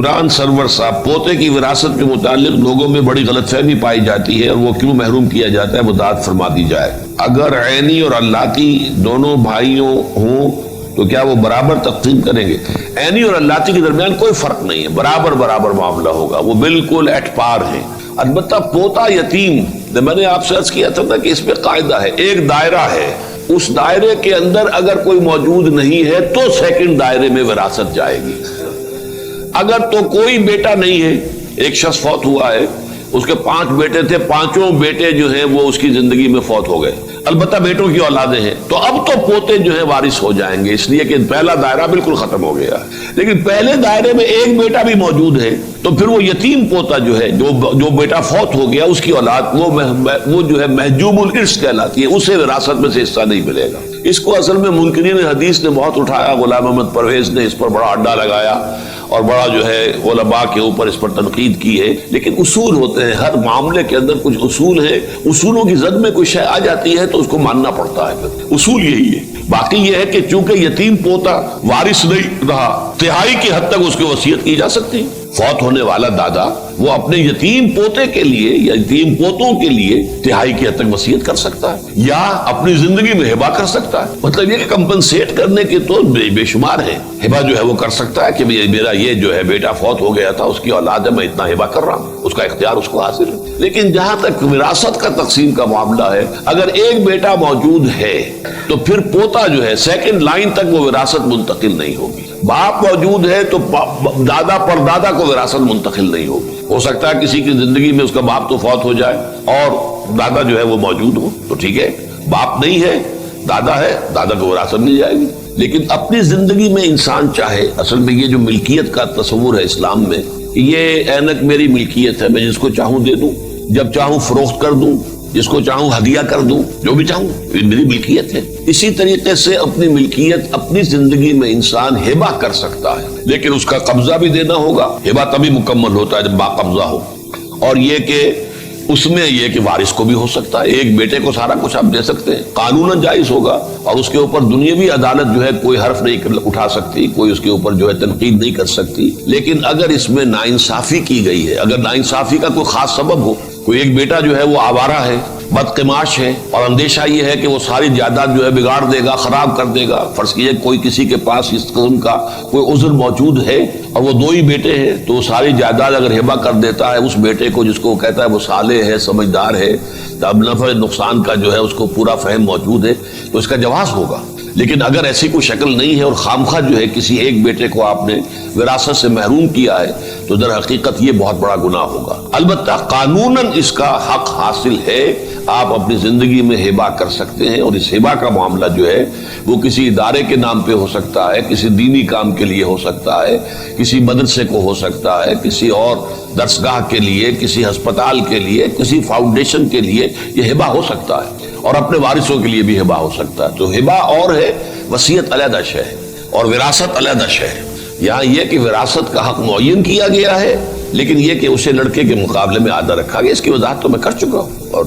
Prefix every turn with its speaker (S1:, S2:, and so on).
S1: عمران سرور صاحب، پوتے کی وراثت کے متعلق لوگوں میں بڑی غلط فہمی پائی جاتی ہے اور وہ کیوں محروم کیا جاتا ہے، وضاحت فرما دی جائے۔ اگر عینی اور اللاتی دونوں بھائیوں ہوں تو کیا وہ برابر تقسیم کریں گے؟ عینی اور اللاتی کے درمیان کوئی فرق نہیں ہے، برابر برابر معاملہ ہوگا، وہ بالکل ایٹ پار ہیں۔ البتہ پوتا یتیم، میں نے آپ سے عرض کیا تھا کہ اس پہ قاعدہ ہے، ایک دائرہ ہے، اس دائرے کے اندر اگر کوئی موجود نہیں ہے تو سیکنڈ دائرے میں وراثت جائے گی۔ اگر تو کوئی بیٹا نہیں ہے، ایک شخص فوت ہوا ہے، اس کے 5 بیٹے تھے، 5 بیٹے جو ہیں وہ اس کی زندگی میں فوت ہو گئے، البتہ بیٹوں کی اولادیں ہیں، تو اب تو پوتے جو ہیں وارث ہو جائیں گے، اس لیے کہ پہلا دائرہ بالکل ختم ہو گیا۔ لیکن پہلے دائرے میں ایک بیٹا بھی موجود ہے تو پھر وہ یتیم پوتا جو ہے، جو بیٹا فوت ہو گیا، اس کی اولاد وہ جو ہے محجوب الارث کہلاتی ہے، اسے وراثت میں سے حصہ نہیں ملے گا۔ اس کو اصل میں منکرین حدیث نے بہت اٹھایا، غلام محمد پرویز نے اس پر بڑا اڈا لگایا اور بڑا جو ہے علماء کے اوپر اس پر تنقید کی ہے، لیکن اصول ہوتے ہیں، ہر معاملے کے اندر کچھ اصول ہیں، اصولوں کی زد میں کوئی شے آ جاتی ہے تو اس کو ماننا پڑتا ہے، پھر اصول یہی ہے۔ باقی یہ ہے کہ چونکہ یتیم پوتا وارث نہیں رہا، تہائی کی حد تک اس کی وصیت کی جا سکتی ہے۔ فوت ہونے والا دادا وہ اپنے یتیم پوتے کے لیے یا یتیم پوتوں کے لیے تہائی کی حد تک وصیت کر سکتا ہے یا اپنی زندگی میں ہبہ کر سکتا ہے۔ مطلب یہ کہ کمپنسیٹ کرنے کے تو بے شمار ہیں، ہبہ جو ہے وہ کر سکتا ہے کہ میرا یہ جو ہے بیٹا فوت ہو گیا تھا، اس کی اولاد ہے، میں اتنا ہبہ کر رہا ہوں، اس کا اختیار اس کو حاصل ہے۔ لیکن جہاں تک وراثت کا تقسیم کا معاملہ ہے، اگر ایک بیٹا موجود ہے تو پھر پوتا جو ہے سیکنڈ لائن تک وہ وراثت منتقل نہیں ہوگی۔ باپ موجود ہے تو دادا پر دادا کو وراثت منتقل نہیں ہوگی۔ ہو سکتا ہے کسی کی زندگی میں اس کا باپ تو فوت ہو جائے اور دادا جو ہے وہ موجود ہو، تو ٹھیک ہے، باپ نہیں ہے، دادا ہے، دادا کو وراثت مل جائے گی۔ لیکن اپنی زندگی میں انسان چاہے، اصل میں یہ جو ملکیت کا تصور ہے اسلام میں، یہ اینک میری ملکیت ہے، میں جس کو چاہوں دے دوں، جب چاہوں فروخت کر دوں، جس کو چاہوں ہدیہ کر دوں، جو بھی چاہوں، یہ میری ملکیت ہے۔ اسی طریقے سے اپنی ملکیت اپنی زندگی میں انسان ہبہ کر سکتا ہے، لیکن اس کا قبضہ بھی دینا ہوگا۔ ہبہ تبھی مکمل ہوتا ہے جب باقبضہ ہو، اور یہ کہ اس میں یہ کہ وارث کو بھی ہو سکتا ہے، ایک بیٹے کو سارا کچھ آپ دے سکتے ہیں، قانوناً جائز ہوگا، اور اس کے اوپر دنیاوی عدالت جو ہے کوئی حرف نہیں اٹھا سکتی، کوئی اس کے اوپر جو ہے تنقید نہیں کر سکتی۔ لیکن اگر اس میں ناانصافی کی گئی ہے، اگر ناانصافی کا کوئی خاص سبب ہو، کوئی ایک بیٹا جو ہے وہ آوارہ ہے، بدقماش ہے، اور اندیشہ یہ ہے کہ وہ ساری جائیداد جو ہے بگاڑ دے گا، خراب کر دے گا، فرض کیجئے کوئی کسی کے پاس اس قسم کا کوئی عذر موجود ہے اور وہ 2 ہی بیٹے ہیں، تو وہ ساری جائیداد اگر ہبہ کر دیتا ہے اس بیٹے کو جس کو کہتا ہے وہ صالح ہے، سمجھدار ہے، اب نفع نقصان کا جو ہے اس کو پورا فہم موجود ہے، تو اس کا جواز ہوگا۔ لیکن اگر ایسی کوئی شکل نہیں ہے اور خامخواہ جو ہے کسی ایک بیٹے کو آپ نے وراثت سے محروم کیا ہے، تو در حقیقت یہ بہت بڑا گناہ ہوگا۔ البتہ قانوناً اس کا حق حاصل ہے، آپ اپنی زندگی میں ہبہ کر سکتے ہیں، اور اس ہبہ کا معاملہ جو ہے وہ کسی ادارے کے نام پہ ہو سکتا ہے، کسی دینی کام کے لیے ہو سکتا ہے، کسی مدرسے کو ہو سکتا ہے، کسی اور درسگاہ کے لیے، کسی ہسپتال کے لیے، کسی فاؤنڈیشن کے لیے یہ ہبہ ہو سکتا ہے، اور اپنے وارثوں کے لیے بھی ہبہ ہو سکتا ہے۔ تو ہبہ اور ہے، وصیت علیحدہ شے ہے اور وراثت علیحدہ شے ہے۔ یہاں یہ کہ وراثت کا حق معین کیا گیا ہے، لیکن یہ کہ اسے لڑکے کے مقابلے میں آدھا رکھا گیا، اس کی وضاحت تو میں کر چکا ہوں، اور